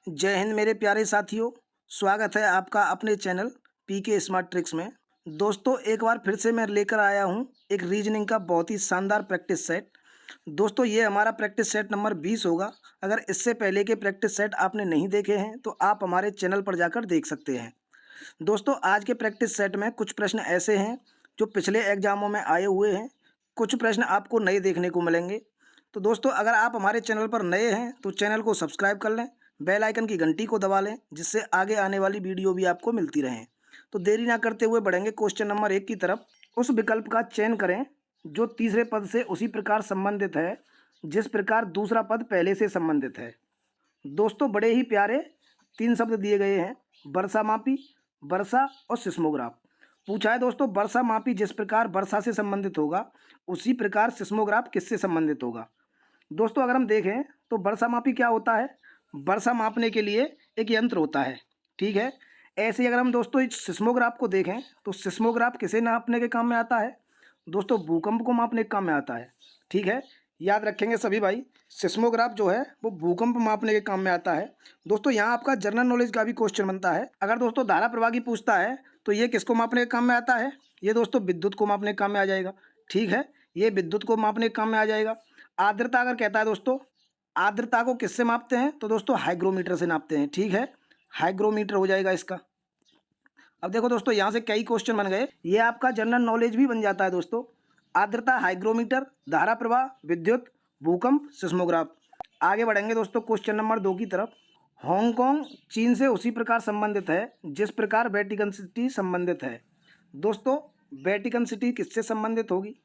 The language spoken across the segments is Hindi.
जय हिंद मेरे प्यारे साथियों। स्वागत है आपका अपने चैनल पीके स्मार्ट ट्रिक्स में। दोस्तों एक बार फिर से मैं लेकर आया हूं एक रीजनिंग का बहुत ही शानदार प्रैक्टिस सेट। दोस्तों ये हमारा प्रैक्टिस सेट नंबर 20 होगा। अगर इससे पहले के प्रैक्टिस सेट आपने नहीं देखे हैं तो आप हमारे चैनल पर जाकर देख सकते हैं। दोस्तों आज के प्रैक्टिस सेट में कुछ प्रश्न ऐसे हैं जो पिछले एग्जामों में आए हुए हैं, कुछ प्रश्न आपको नए देखने को मिलेंगे। तो दोस्तों अगर आप हमारे चैनल पर नए हैं तो चैनल को सब्सक्राइब कर लें, बेल आइकन की घंटी को दबा लें, जिससे आगे आने वाली वीडियो भी आपको मिलती रहें। तो देरी ना करते हुए बढ़ेंगे क्वेश्चन नंबर 1 की तरफ। उस विकल्प का चयन करें जो तीसरे पद से उसी प्रकार संबंधित है जिस प्रकार दूसरा पद पहले से संबंधित है। दोस्तों बड़े ही प्यारे 3 शब्द दिए गए हैं, वर्षा मापी, वर्षा और सिस्मोग्राफ। पूछा है दोस्तों वर्षा मापी जिस प्रकार वर्षा से संबंधित होगा उसी प्रकार सिस्मोग्राफ किससे संबंधित होगा। दोस्तों अगर हम देखें तो वर्षा मापी क्या होता है, वर्षा मापने के लिए एक यंत्र होता है, ठीक है। ऐसे ही अगर हम दोस्तों इस सिस्मोग्राफ को देखें तो सिस्मोग्राफ किसे नापने के काम में आता है, दोस्तों भूकंप को मापने के काम में आता है, ठीक है। याद रखेंगे सभी भाई, सिस्मोग्राफ जो है वो भूकंप मापने के काम में आता है। दोस्तों यहाँ आपका जनरल नॉलेज का भी क्वेश्चन बनता है। अगर दोस्तों धारा प्रवाह की पूछता है तो ये किसको मापने के काम में आता है, ये दोस्तों विद्युत को मापने के काम में आ जाएगा, ठीक है। ये विद्युत को मापने के काम में आ जाएगा। आर्द्रता अगर कहता है दोस्तों, आर्द्रता को किससे मापते हैं तो दोस्तों हाइग्रोमीटर से नापते हैं, ठीक है। हाइग्रोमीटर हो जाएगा इसका। अब देखो दोस्तों यहाँ से कई क्वेश्चन बन गए, ये आपका जनरल नॉलेज भी बन जाता है दोस्तों। आर्द्रता, हाइग्रोमीटर, धारा प्रवाह, विद्युत, भूकंप, सिस्मोग्राफ। आगे बढ़ेंगे दोस्तों क्वेश्चन नंबर 2 की तरफ। हांगकांग चीन से उसी प्रकार संबंधित है जिस प्रकार वेटिकन सिटी संबंधित है। दोस्तों वेटिकन सिटी किससे संबंधित होगी,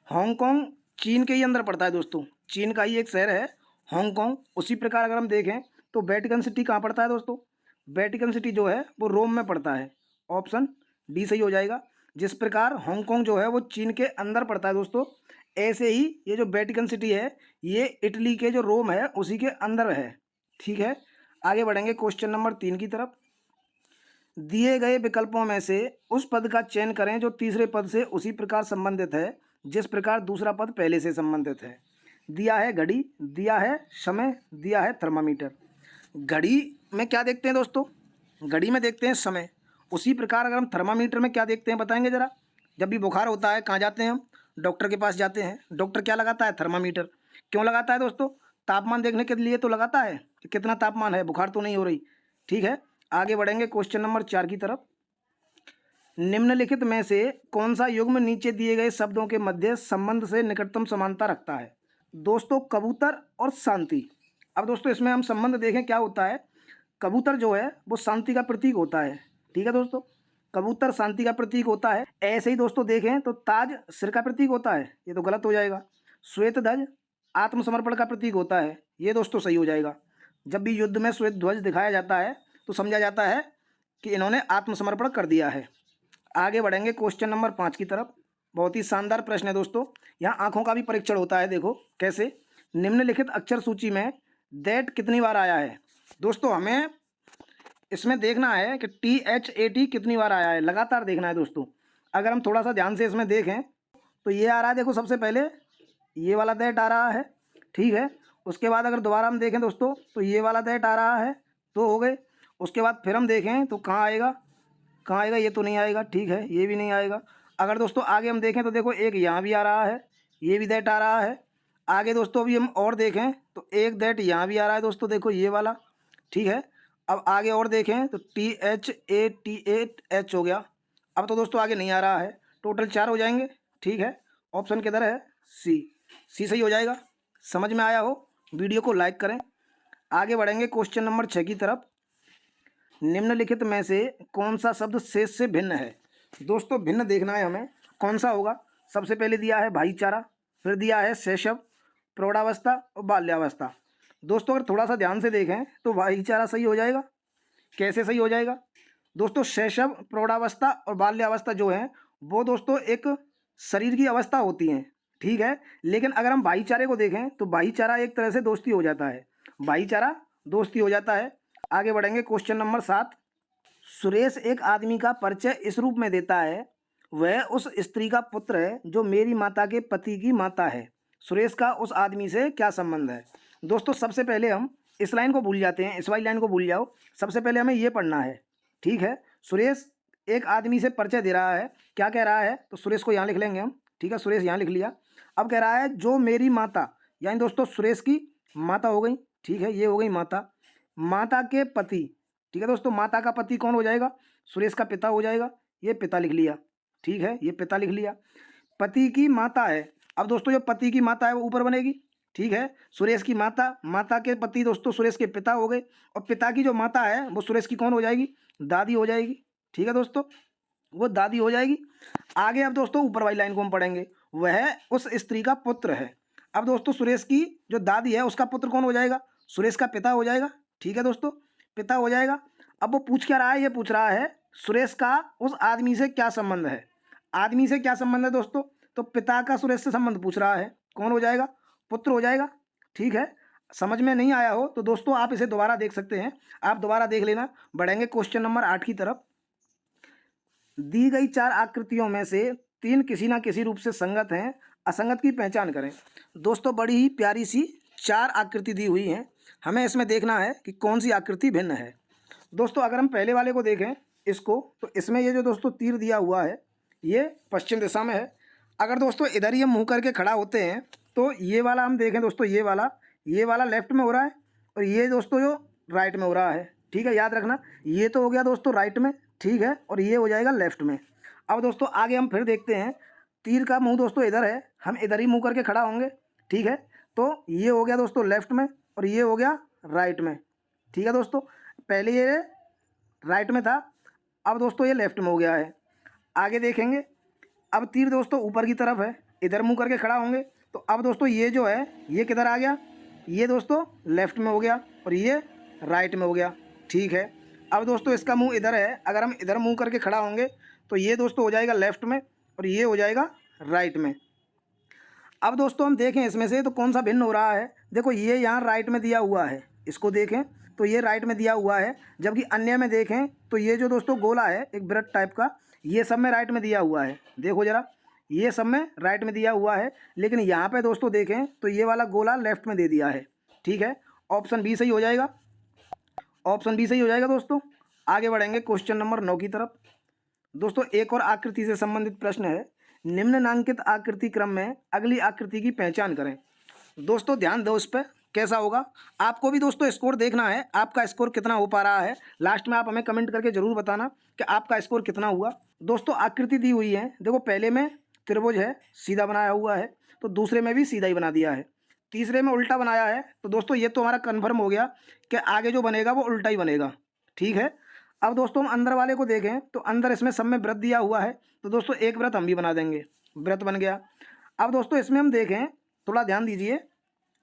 हांगकांग चीन के ही अंदर पड़ता है दोस्तों, चीन का ही एक शहर है हांगकांग। उसी प्रकार अगर हम देखें तो वेटिकन सिटी कहाँ पड़ता है दोस्तों, वेटिकन सिटी जो है वो रोम में पड़ता है। ऑप्शन डी सही हो जाएगा। जिस प्रकार हांगकांग जो है वो चीन के अंदर पड़ता है दोस्तों, ऐसे ही ये जो वेटिकन सिटी है ये इटली के जो रोम है उसी के अंदर है, ठीक है। आगे बढ़ेंगे क्वेश्चन नंबर 3 की तरफ। दिए गए विकल्पों में से उस पद का चयन करें जो तीसरे पद से उसी प्रकार संबंधित है जिस प्रकार दूसरा पद पहले से संबंधित है। दिया है घड़ी, दिया है समय, दिया है थर्मामीटर। घड़ी में क्या देखते हैं दोस्तों, घड़ी में देखते हैं समय। उसी प्रकार अगर हम थर्मामीटर में क्या देखते हैं बताएंगे ज़रा। जब भी बुखार होता है कहाँ जाते हैं हम, डॉक्टर के पास जाते हैं। डॉक्टर क्या लगाता है, थर्मामीटर। क्यों लगाता है दोस्तों, तापमान देखने के लिए तो लगाता है कि कितना तापमान है, बुखार तो नहीं हो रही, ठीक है। आगे बढ़ेंगे क्वेश्चन नंबर 4 की तरफ। निम्नलिखित में से कौन सा युग्म नीचे दिए गए शब्दों के मध्य संबंध से निकटतम समानता रखता है। दोस्तों कबूतर और शांति। अब दोस्तों इसमें हम संबंध देखें क्या होता है। कबूतर जो है वो शांति का प्रतीक होता है, ठीक है दोस्तों, कबूतर शांति का प्रतीक होता है। ऐसे ही दोस्तों देखें तो ताज सिर का प्रतीक होता है, ये तो गलत हो जाएगा। श्वेत ध्वज आत्मसमर्पण का प्रतीक होता है, ये दोस्तों सही हो जाएगा। जब भी युद्ध में श्वेत ध्वज दिखाया जाता है तो समझा जाता है कि इन्होंने आत्मसमर्पण कर दिया है। आगे बढ़ेंगे क्वेश्चन नंबर 5 की तरफ। बहुत ही शानदार प्रश्न है दोस्तों, यहाँ आंखों का भी परीक्षण होता है। देखो कैसे, निम्नलिखित अक्षर सूची में दैट कितनी बार आया है। दोस्तों हमें इसमें देखना है कि THAT कितनी बार आया है, लगातार देखना है दोस्तों। अगर हम थोड़ा सा ध्यान से इसमें देखें तो ये आ रहा है, देखो सबसे पहले ये वाला दैट आ रहा है, ठीक है। उसके बाद अगर दोबारा हम देखें दोस्तों तो ये वाला दैट आ रहा है, तो हो गए। उसके बाद फिर हम देखें तो कहाँ आएगा, कहाँ आएगा, ये तो नहीं आएगा, ठीक है, ये भी नहीं आएगा। अगर दोस्तों आगे हम देखें तो देखो एक यहाँ भी आ रहा है, ये भी दैट आ रहा है। आगे दोस्तों अभी हम और देखें तो एक दैट यहाँ भी आ रहा है दोस्तों, देखो ये वाला, ठीक है। अब आगे और देखें तो THATH हो गया। अब तो दोस्तों आगे नहीं आ रहा है, टोटल 4 हो जाएंगे, ठीक है। ऑप्शन किधर है, सी सही हो जाएगा। समझ में आया हो वीडियो को लाइक करें। आगे बढ़ेंगे क्वेश्चन नंबर 6 की तरफ। निम्नलिखित में से कौन सा शब्द शेष से भिन्न है। दोस्तों भिन्न देखना है हमें, कौन सा होगा। सबसे पहले दिया है भाईचारा, फिर दिया है शैशव, प्रौढ़ावस्था और बाल्यावस्था। दोस्तों अगर थोड़ा सा ध्यान से देखें तो भाईचारा सही हो जाएगा। कैसे सही हो जाएगा दोस्तों, शैशव, प्रौढ़ावस्था और बाल्यावस्था जो है वो दोस्तों एक शरीर की अवस्था होती हैं, ठीक है। लेकिन अगर हम भाईचारे को देखें तो भाईचारा एक तरह से दोस्ती हो जाता है, भाईचारा दोस्ती हो जाता है। आगे बढ़ेंगे क्वेश्चन नंबर 7। सुरेश एक आदमी का परिचय इस रूप में देता है, वह उस स्त्री का पुत्र है जो मेरी माता के पति की माता है। सुरेश का उस आदमी से क्या संबंध है। दोस्तों सबसे पहले हम इस लाइन को भूल जाते हैं, इस वाली लाइन को भूल जाओ। सबसे पहले हमें ये पढ़ना है, ठीक है। सुरेश एक आदमी से परिचय दे रहा है, क्या कह रहा है, तो सुरेश को यहाँ लिख लेंगे हम, ठीक है। सुरेश यहाँ लिख लिया। अब कह रहा है जो मेरी माता, यानी दोस्तों सुरेश की माता हो गई, ठीक है, ये हो गई माता। माता के पति, ठीक है दोस्तों, माता का पति कौन हो जाएगा, सुरेश का पिता हो जाएगा, ये पिता लिख लिया, ठीक है, ये पिता लिख लिया। पति की माता है, अब दोस्तों जो पति की माता है वो ऊपर बनेगी, ठीक है। सुरेश की माता, माता के पति दोस्तों सुरेश के पिता हो गए, और पिता की जो माता है वो सुरेश की कौन हो जाएगी, दादी हो जाएगी, ठीक है दोस्तों, वो दादी हो जाएगी। आगे अब दोस्तों ऊपर वाली लाइन को हम पढ़ेंगे, वह उस स्त्री का पुत्र है। अब दोस्तों सुरेश की जो दादी है उसका पुत्र कौन हो जाएगा, सुरेश का पिता हो जाएगा, ठीक है दोस्तों, पिता हो जाएगा। अब वो पूछ क्या रहा है, ये पूछ रहा है सुरेश का उस आदमी से क्या संबंध है। आदमी से क्या संबंध है दोस्तों, तो पिता का सुरेश से संबंध पूछ रहा है, कौन हो जाएगा, पुत्र हो जाएगा, ठीक है। समझ में नहीं आया हो तो दोस्तों आप इसे दोबारा देख सकते हैं, आप दोबारा देख लेना। बढ़ेंगे क्वेश्चन नंबर 8 की तरफ। दी गई 4 आकृतियों में से 3 किसी ना किसी रूप से संगत हैं, असंगत की पहचान करें। दोस्तों बड़ी ही प्यारी सी 4 आकृति दी हुई हैं, हमें इसमें देखना है कि कौन सी आकृति भिन्न है। दोस्तों अगर हम पहले वाले को देखें इसको, तो इसमें ये जो दोस्तों तीर दिया हुआ है ये पश्चिम दिशा में है। अगर दोस्तों इधर ही हम मुँह करके खड़ा होते हैं तो ये वाला हम देखें दोस्तों, ये वाला लेफ्ट में हो रहा है, और ये दोस्तों जो राइट में हो रहा है, ठीक है, याद रखना। ये तो हो गया दोस्तों राइट में, ठीक है, और ये हो जाएगा लेफ्ट में। अब दोस्तों आगे हम फिर देखते हैं, तीर का मुंह दोस्तों इधर है, हम इधर ही मुंह करके खड़ा होंगे, ठीक है। तो ये हो गया दोस्तों लेफ्ट में, और ये हो गया राइट में, ठीक है दोस्तों। पहले ये राइट में था, अब दोस्तों ये लेफ्ट में हो गया है। आगे देखेंगे, अब तीर दोस्तों ऊपर की तरफ है, इधर मुंह करके खड़ा होंगे, तो अब दोस्तों ये जो है ये किधर आ गया, ये दोस्तों लेफ्ट में हो गया, और ये राइट में हो गया, ठीक है। अब दोस्तों इसका मुंह इधर है, अगर हम इधर मुंह करके खड़ा होंगे तो ये दोस्तों हो जाएगा लेफ्ट में, और ये हो जाएगा राइट में। अब दोस्तों हम देखें इसमें से तो कौन सा भिन्न हो रहा है। देखो ये यहाँ राइट में दिया हुआ है, इसको देखें तो ये राइट में दिया हुआ है, जबकि अन्य में देखें तो ये जो दोस्तों गोला है एक वृत्त टाइप का, ये सब में राइट में दिया हुआ है। देखो ज़रा, ये सब में राइट में दिया हुआ है, लेकिन यहाँ पे दोस्तों देखें तो ये वाला गोला लेफ्ट में दे दिया है, ठीक है। ऑप्शन बी सही हो जाएगा, ऑप्शन बी सही हो जाएगा दोस्तों। आगे बढ़ेंगे क्वेश्चन नंबर 9 की तरफ। दोस्तों एक और आकृति से संबंधित प्रश्न है, निम्नलिखित आकृति क्रम में अगली आकृति की पहचान करें। दोस्तों ध्यान दो इस पर, कैसा होगा। आपको भी दोस्तों स्कोर देखना है, आपका स्कोर कितना हो पा रहा है। लास्ट में आप हमें कमेंट करके ज़रूर बताना कि आपका स्कोर कितना हुआ। दोस्तों आकृति दी हुई है, देखो पहले में त्रिभुज है, सीधा बनाया हुआ है, तो दूसरे में भी सीधा ही बना दिया है। तीसरे में उल्टा बनाया है, तो दोस्तों ये तो हमारा कन्फर्म हो गया कि आगे जो बनेगा वो उल्टा ही बनेगा, ठीक है। अब दोस्तों हम अंदर वाले को देखें तो अंदर इसमें सब में व्रत दिया हुआ है, तो दोस्तों एक व्रत हम भी बना देंगे, व्रत बन गया। अब दोस्तों इसमें हम देखें, थोड़ा ध्यान दीजिए,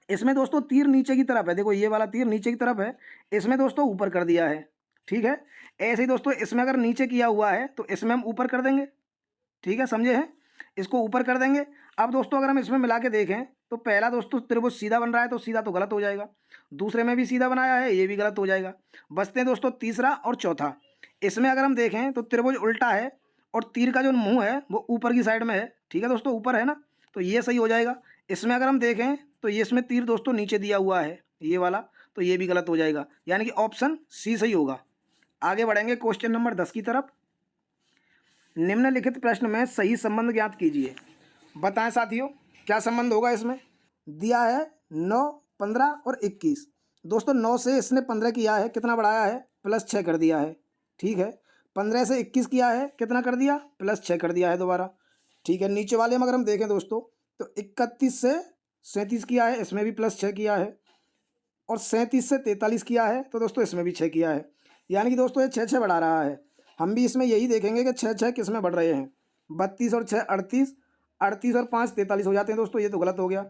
इसमें दोस्तों तीर नीचे की तरफ है, देखो ये वाला तीर नीचे की तरफ है, इसमें दोस्तों ऊपर कर दिया है, ठीक है। ऐसे ही दोस्तों इसमें अगर नीचे किया हुआ है तो इसमें हम ऊपर कर देंगे, ठीक है, समझे हैं, इसको ऊपर कर देंगे। अब दोस्तों अगर हम इसमें मिला के देखें तो पहला दोस्तों त्रिभुज सीधा बन रहा है, तो सीधा तो गलत हो जाएगा, दूसरे में भी सीधा बनाया है, ये भी गलत हो जाएगा। बचते हैं दोस्तों तीसरा और चौथा। इसमें अगर हम देखें तो त्रिभुज उल्टा है, और तीर का जो मुंह है वो ऊपर की साइड में है, ठीक है दोस्तों, ऊपर है ना, तो ये सही हो जाएगा। इसमें अगर हम देखें तो ये इसमें तीर दोस्तों नीचे दिया हुआ है, ये वाला, तो ये भी गलत हो जाएगा, यानी कि ऑप्शन सी सही होगा। आगे बढ़ेंगे क्वेश्चन नंबर 10 की तरफ। निम्नलिखित प्रश्न में सही संबंध ज्ञात कीजिए। बताएं साथियों क्या संबंध होगा इसमें। दिया है 9, 15 और 21। दोस्तों 9 से इसने 15 किया है, कितना बढ़ाया है, +6 कर दिया है, ठीक है। 15 से 21 किया है, कितना कर दिया, +6 कर दिया है दोबारा, ठीक है। नीचे वाले में अगर हम देखें दोस्तों तो 31 से 37 किया है, इसमें भी +6 किया है, और 37 से 43 किया है, तो दोस्तों इसमें भी 6 किया है, यानी कि दोस्तों ये 6 बढ़ा रहा है। हम भी इसमें यही देखेंगे कि 6 किस में बढ़ रहे हैं। 32 और 6 38, 38 और 5 43 हो जाते हैं दोस्तों, ये तो गलत हो गया।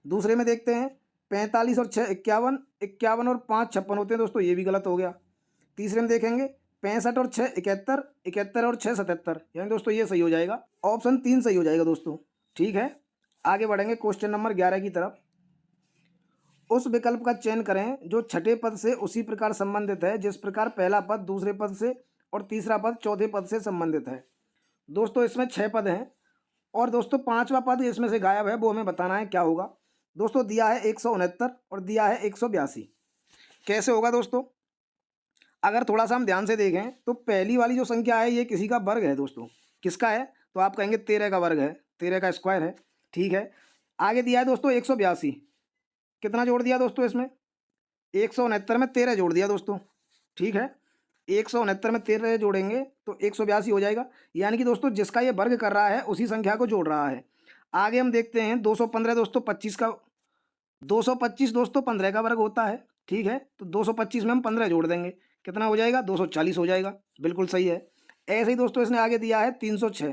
दूसरे में देखते हैं 45 और 6 51, 51 और 5 56 होते हैं दोस्तों, ये भी गलत हो गया। तीसरे में देखेंगे 65 और 6 71, 71 और 6 77, यानी दोस्तों ये सही हो जाएगा, ऑप्शन 3 सही हो जाएगा दोस्तों, ठीक है। आगे बढ़ेंगे क्वेश्चन नंबर 11 की तरफ। उस विकल्प का चयन करें जो छठे पद से उसी प्रकार संबंधित है जिस प्रकार पहला पद दूसरे पद से और तीसरा पद चौथे पद से संबंधित है। दोस्तों इसमें 6 पद हैं, और दोस्तों 5वां पद इसमें से गायब है, वो हमें बताना है क्या होगा। दोस्तों दिया है 169 और दिया है 182, कैसे होगा दोस्तों? अगर थोड़ा सा हम ध्यान से देखें तो पहली वाली जो संख्या है ये किसी का वर्ग है दोस्तों। किसका है? तो आप कहेंगे 13 का वर्ग है, 13 का स्क्वायर है। ठीक है, आगे दिया है दोस्तों 182। कितना जोड़ दिया दोस्तों इसमें? 169 में 13 जोड़ दिया दोस्तों। ठीक है, 169 में 13 जोड़ेंगे तो 182 हो जाएगा। यानी कि दोस्तों जिसका ये वर्ग कर रहा है उसी संख्या को जोड़ रहा है। आगे हम देखते हैं 215 दोस्तों 25 का, 225 दोस्तों 15 का वर्ग होता है। ठीक है, तो 225 में हम 15 जोड़ देंगे, कितना हो जाएगा? 240 हो जाएगा। बिल्कुल सही है। ऐसे ही दोस्तों इसने आगे दिया है 306।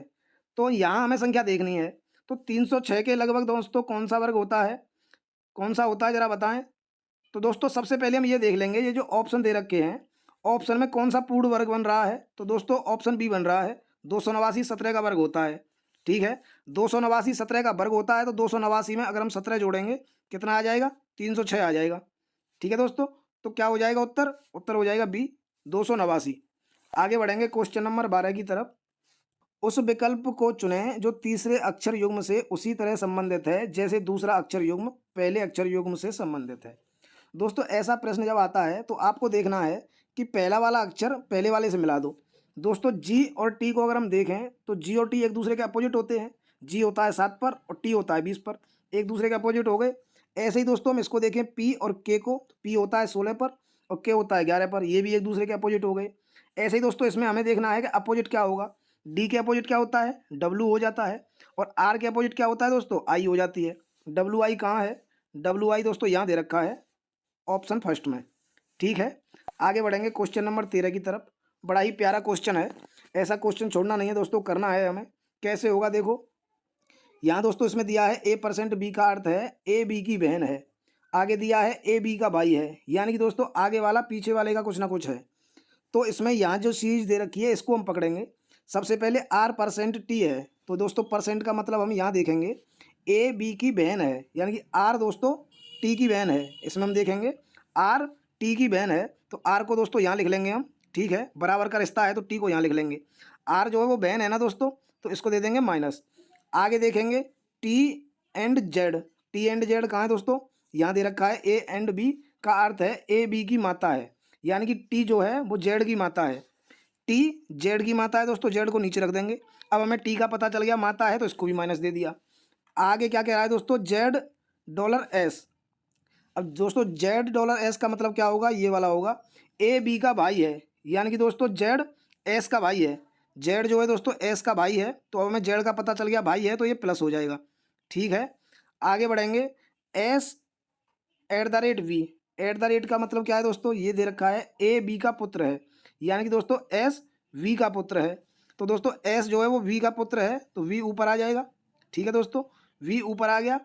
तो यहाँ हमें संख्या देखनी है। तो 306 के लगभग दोस्तों कौन सा वर्ग होता है? कौन सा होता है ज़रा बताएं। तो दोस्तों सबसे पहले हम ये देख लेंगे, ये जो ऑप्शन दे रखे हैं, ऑप्शन में कौन सा पूर्ण वर्ग बन रहा है? तो दोस्तों ऑप्शन बी बन रहा है। 289 17 का वर्ग होता है। ठीक है, 289 17 का वर्ग होता है, तो 289 में अगर हम 17 जोड़ेंगे कितना आ जाएगा? 306 आ जाएगा। ठीक है दोस्तों, तो क्या हो जाएगा उत्तर? उत्तर हो जाएगा बी, 289। आगे बढ़ेंगे क्वेश्चन नंबर 12 की तरफ। उस विकल्प को चुनें जो तीसरे अक्षर युग्म से उसी तरह संबंधित है जैसे दूसरा अक्षर युग्म पहले अक्षर युग्म से संबंधित है। दोस्तों ऐसा प्रश्न जब आता है तो आपको देखना है कि पहला वाला अक्षर पहले वाले से मिला दो। दोस्तों जी और टी को अगर हम देखें तो जी और टी एक दूसरे के अपोजिट होते हैं। जी होता है 7 पर और टी होता है 20 पर, एक दूसरे के अपोजिट हो गए। ऐसे ही दोस्तों हम इसको देखें पी और के को, पी होता है 16 पर और के होता है 11 पर, ये भी एक दूसरे के अपोजिट हो गए। ऐसे ही दोस्तों इसमें हमें देखना है कि अपोजिट क्या होगा। डी के अपोजिट क्या होता है? डब्लू हो जाता है। और आर के अपोजिट क्या होता है दोस्तों? आई हो जाती है। डब्लू आई कहाँ है? डब्लू आई दोस्तों यहाँ दे रखा है ऑप्शन फर्स्ट में। ठीक है, आगे बढ़ेंगे क्वेश्चन नंबर 13 की तरफ। बड़ा ही प्यारा क्वेश्चन है, ऐसा क्वेश्चन छोड़ना नहीं है दोस्तों, करना है हमें। कैसे होगा देखो, यहाँ दोस्तों इसमें दिया है A% B का अर्थ है ए बी की बहन है। आगे दिया है ए बी का भाई है, यानी कि दोस्तों आगे वाला पीछे वाले का कुछ ना कुछ है। तो इसमें यहाँ जो सीरीज दे रखी है इसको हम पकड़ेंगे। सबसे पहले R%T है, तो दोस्तों परसेंट का मतलब हम यहाँ देखेंगे ए बी की बहन है, यानी कि आर दोस्तों टी की बहन है। इसमें हम देखेंगे आर टी की बहन है, तो आर को दोस्तों यहाँ लिख लेंगे हम। ठीक है, बराबर का रिश्ता है तो टी को यहाँ लिख लेंगे। आर जो है वो बहन है ना दोस्तों, तो इसको दे देंगे माइनस। आगे देखेंगे T and Z. T and Z कहाँ है दोस्तों? यहाँ दे रखा है ए एंड बी का अर्थ है ए बी की माता है, यानी कि टी जो है वो जेड की माता है। टी जेड की माता है दोस्तों, जेड को नीचे रख देंगे। अब हमें टी का पता चल गया माता है, तो इसको भी माइनस दे दिया। आगे क्या कह रहा है दोस्तों? $Z। अब दोस्तों $Z का मतलब क्या होगा? ये वाला होगा ए बी का भाई है, यानी कि दोस्तों जेड एस का भाई है। जेड जो है दोस्तों एस का भाई है, तो अब हमें जेड का पता चल गया भाई है, तो ये प्लस हो जाएगा। ठीक है, आगे बढ़ेंगे। S@V। एट द रेट का मतलब क्या है दोस्तों? ये दे रखा है ए बी का पुत्र है, यानी कि दोस्तों एस वी का पुत्र है। तो दोस्तों एस जो है वो वी का पुत्र है, तो वी ऊपर आ जाएगा। ठीक है दोस्तों, वी ऊपर आ गया।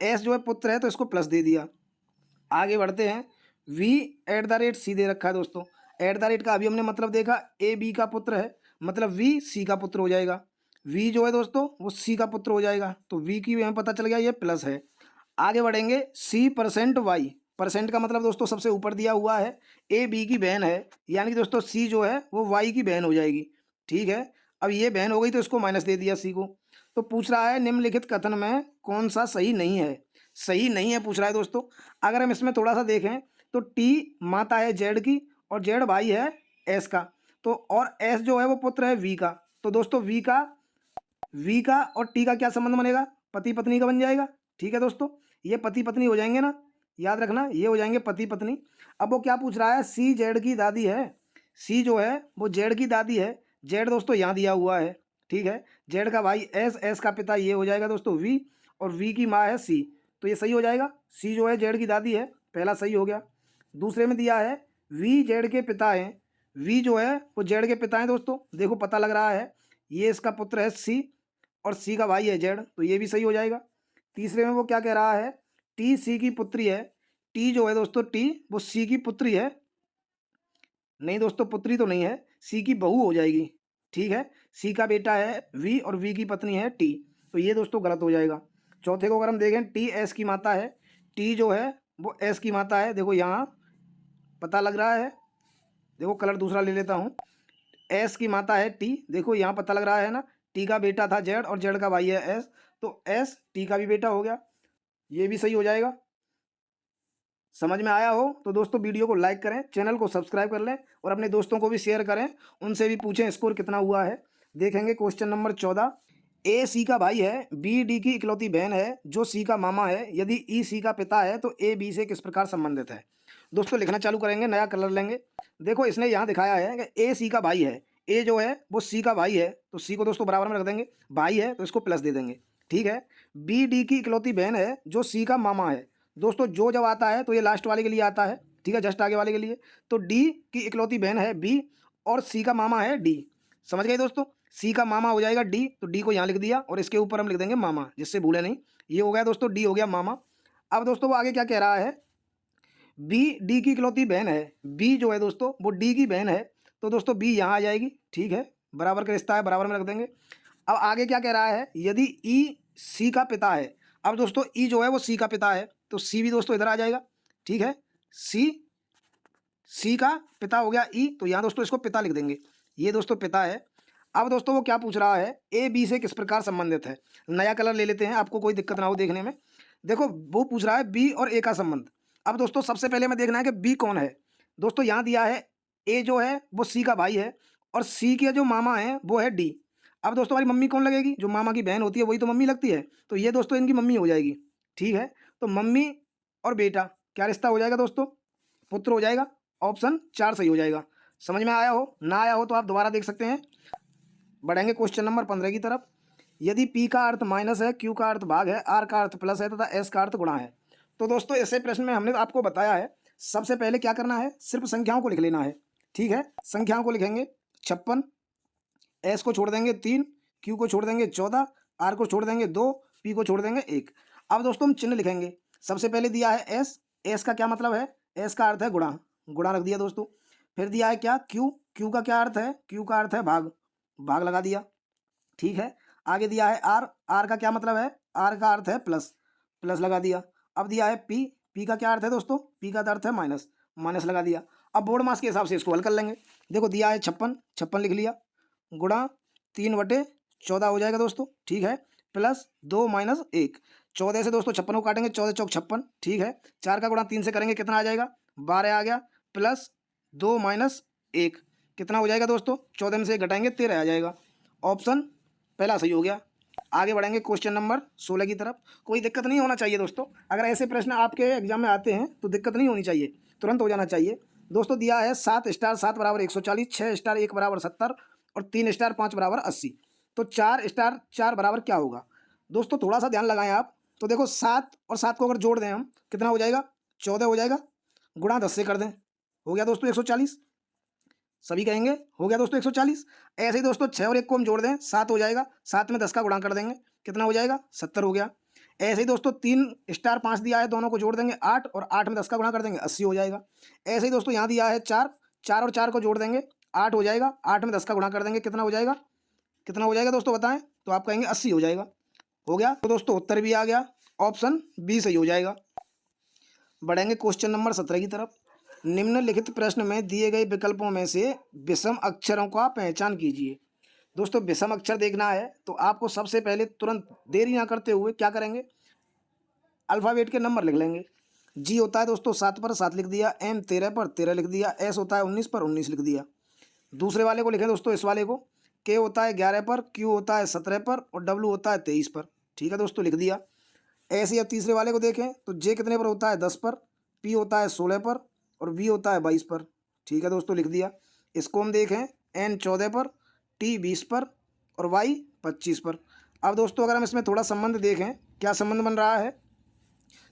एस जो है पुत्र है, तो इसको प्लस दे दिया। आगे बढ़ते हैं। V@C दे रखा है दोस्तों। एट द रेट का अभी हमने मतलब देखा, ए बी का पुत्र है, मतलब वी सी का पुत्र हो जाएगा। वी जो है दोस्तों वो सी का पुत्र हो जाएगा, तो वी की हमें पता चल गया ये प्लस है। आगे बढ़ेंगे। C%Y। परसेंट का मतलब दोस्तों सबसे ऊपर दिया हुआ है ए बी की बहन है, यानी कि दोस्तों सी जो है वो वाई की बहन हो जाएगी। ठीक है, अब ये बहन हो गई तो इसको माइनस दे दिया सी को। तो पूछ रहा है निम्नलिखित कथन में कौन सा सही नहीं है? सही नहीं है पूछ रहा है दोस्तों। अगर हम इसमें थोड़ा सा देखें तो टी माता है जेड की और जेड भाई है एस का, तो और एस जो है वो पुत्र है वी का। तो दोस्तों वी का और टी का क्या संबंध बनेगा? पति पत्नी का बन जाएगा। ठीक है दोस्तों, ये पति पत्नी हो जाएंगे ना, याद रखना ये हो जाएंगे पति पत्नी। अब वो क्या पूछ रहा है? सी जेड की दादी है। सी जो है वो जेड की दादी है। जेड दोस्तों यहाँ दिया हुआ है। ठीक है, जेड का भाई एस, एस का पिता ये हो जाएगा दोस्तों वी, और वी की माँ है सी, तो ये सही हो जाएगा। सी जो है जेड की दादी है, पहला सही हो गया। दूसरे में दिया है वी जेड के पिता हैं। वी जो है वो जेड के पिता हैं दोस्तों, देखो पता लग रहा है ये इसका पुत्र है सी और सी का भाई है जेड, तो ये भी सही हो जाएगा। तीसरे में वो क्या कह रहा है? टी सी की पुत्री है। टी जो है दोस्तों टी वो सी की पुत्री है। नहीं दोस्तों, पुत्री तो नहीं है, सी की बहू हो जाएगी। ठीक है, सी का बेटा है वी और वी की पत्नी है टी, तो ये दोस्तों गलत हो जाएगा। चौथे को अगर हम देखें, टी एस की माता है। टी जो है वो एस की माता है, देखो यहाँ पता लग रहा है, देखो कलर दूसरा ले लेता हूँ। एस की माता है टी, देखो यहाँ पता लग रहा है ना, टी का बेटा था जेड और जेड का भाई है एस, तो एस टी का भी बेटा हो गया, ये भी सही हो जाएगा। समझ में आया हो तो दोस्तों वीडियो को लाइक करें, चैनल को सब्सक्राइब कर लें और अपने दोस्तों को भी शेयर करें, उनसे भी पूछें स्कोर कितना हुआ है। देखेंगे क्वेश्चन नंबर 14। ए सी का भाई है, बी डी की इकलौती बहन है, जो सी का मामा है। यदि ई सी का पिता है तो ए बी से किस प्रकार संबंधित है। दोस्तों लिखना चालू करेंगे, नया कलर लेंगे। देखो इसने यहाँ दिखाया है कि ए सी का भाई है, ए जो है वो सी का भाई है, तो सी को दोस्तों बराबर में रख देंगे, भाई है तो इसको प्लस दे देंगे, ठीक है। बी डी की इकलौती बहन है जो सी का मामा है। दोस्तों जो जब आता है तो ये लास्ट वाले के लिए आता है, ठीक है, जस्ट आगे वाले के लिए। तो डी की इकलौती बहन है बी और सी का मामा है डी। समझ गए दोस्तों, सी का मामा हो जाएगा डी, तो डी को यहाँ लिख दिया और इसके ऊपर हम लिख देंगे मामा, जिससे भूले नहीं। ये हो गया दोस्तों, डी हो गया मामा। अब दोस्तों वो आगे क्या कह रहा है, बी डी की इकलौती बहन है, बी जो है दोस्तों वो डी की बहन है, तो दोस्तों बी यहाँ आ जाएगी, ठीक है, बराबर का रिश्ता है, बराबर में रख देंगे। अब आगे क्या कह रहा है, यदि ई सी का पिता है। अब दोस्तों ई जो है वो सी का पिता है, तो सी भी दोस्तों इधर आ जाएगा, ठीक है। सी का पिता हो गया ई, तो यहाँ दोस्तों इसको पिता लिख देंगे, ये दोस्तों पिता है। अब दोस्तों वो क्या पूछ रहा है, ए बी से किस प्रकार संबंधित है। नया कलर ले लेते हैं, आपको कोई दिक्कत ना हो देखने में। देखो वो पूछ रहा है बी और ए का संबंध। अब दोस्तों सबसे पहले हमें देखना है कि बी कौन है। दोस्तों यहाँ दिया है ए जो है वो सी का भाई है और सी के जो मामा है वो है डी। अब दोस्तों हमारी मम्मी कौन लगेगी, जो मामा की बहन होती है वही तो मम्मी लगती है, तो ये दोस्तों इनकी मम्मी हो जाएगी, ठीक है। तो मम्मी और बेटा क्या रिश्ता हो जाएगा दोस्तों, पुत्र हो जाएगा। ऑप्शन 4 सही हो जाएगा। समझ में आया हो, ना आया हो तो आप दोबारा देख सकते हैं। बढ़ेंगे क्वेश्चन नंबर 15 की तरफ। यदि P का अर्थ माइनस है, Q का अर्थ भाग है, R का अर्थ प्लस है तथा S का अर्थ गुणा है। तो दोस्तों ऐसे प्रश्न में हमने आपको बताया है, सबसे पहले क्या करना है, सिर्फ संख्याओं को लिख लेना है, ठीक है। संख्याओं को लिखेंगे 56, S को छोड़ देंगे 3, Q को छोड़ देंगे 14, R को छोड़ देंगे 2, P को छोड़ देंगे 1। अब दोस्तों हम चिन्ह लिखेंगे। सबसे पहले दिया है S, S का क्या मतलब है, S का अर्थ है गुणा, गुणा रख दिया दोस्तों। फिर दिया है क्या Q, Q का क्या अर्थ है, Q का अर्थ है भाग, भाग लगा दिया, ठीक है। आगे दिया है आर, आर का क्या मतलब है, आर का अर्थ है प्लस, प्लस लगा दिया। अब दिया है पी, पी का क्या अर्थ है दोस्तों, पी का अर्थ है माइनस, माइनस लगा दिया। अब बोर्ड मास के हिसाब से इसको हल कर लेंगे। देखो दिया है 56, 56 लिख लिया, गुणा 3/14 हो जाएगा दोस्तों, ठीक है, प्लस 2 माइनस 1। 14 से दोस्तों 56 को काटेंगे, 14 चौक 56, ठीक है। 4 का गुणा 3 से करेंगे, कितना आ जाएगा, 12 आ गया, प्लस 2 माइनस 1 कितना हो जाएगा दोस्तों, 14 में से 1 घटाएंगे 13 आ जाएगा। ऑप्शन पहला सही हो गया। आगे बढ़ेंगे क्वेश्चन नंबर 16 की तरफ। कोई दिक्कत नहीं होना चाहिए दोस्तों, अगर ऐसे प्रश्न आपके एग्जाम में आते हैं तो दिक्कत नहीं होनी चाहिए, तुरंत हो जाना चाहिए। दोस्तों दिया है 7 स्टार 7 बराबर 140, 6 स्टार 1 बराबर 70 और 3 स्टार 5 बराबर 80। तो 4 स्टार 4 बराबर क्या होगा। दोस्तों थोड़ा सा ध्यान लगाएं आप, तो देखो 7 और 7 को अगर जोड़ दें हम, कितना हो जाएगा, 14 हो जाएगा, गुणा 10 से कर दें, हो गया दोस्तों 140। सभी कहेंगे हो गया दोस्तों 140। ऐसे ही दोस्तों 6 और 1 को हम जोड़ दें, 7 हो जाएगा, 7 में 10 का गुणा कर देंगे, कितना हो जाएगा, 70 हो गया। ऐसे ही दोस्तों 3 स्टार 5 दिया है, दोनों को जोड़ देंगे 8 और 8 में 10 का गुणा कर देंगे, 80 हो जाएगा। ऐसे ही दोस्तों यहाँ दिया है 4, 4 और 4 को जोड़ देंगे 8 हो जाएगा, 8 में 10 का गुणा कर देंगे, कितना हो जाएगा, कितना हो जाएगा दोस्तों बताएं, तो आप कहेंगे 80 हो जाएगा। हो गया, तो दोस्तों उत्तर भी आ गया, ऑप्शन बी सही हो जाएगा। बढ़ेंगे क्वेश्चन नंबर 17 की तरफ। निम्नलिखित प्रश्न में दिए गए विकल्पों में से विषम अक्षरों का पहचान कीजिए। दोस्तों विषम अक्षर देखना है तो आपको सबसे पहले तुरंत देरी ना करते हुए क्या करेंगे, अल्फ़ाबेट के नंबर लिख लेंगे। जी होता है दोस्तों 7 पर 7 लिख दिया, एम 13 पर 13 लिख दिया, एस होता है 19 पर 19 लिख दिया। दूसरे वाले को लिखें दोस्तों, इस वाले को, के होता है 11 पर, क्यू होता है 17 पर और डब्लू होता है 23 पर, ठीक है दोस्तों लिख दिया। ऐसे अब तीसरे वाले को देखें तो जे कितने पर होता है 10 पर, पी होता है 16 पर और वी होता है 22 पर, ठीक है दोस्तों लिख दिया। इसको हम देखें, एन 14 पर, टी 20 पर और वाई 25 पर। अब दोस्तों अगर हम इसमें थोड़ा संबंध देखें, क्या संबंध बन रहा है,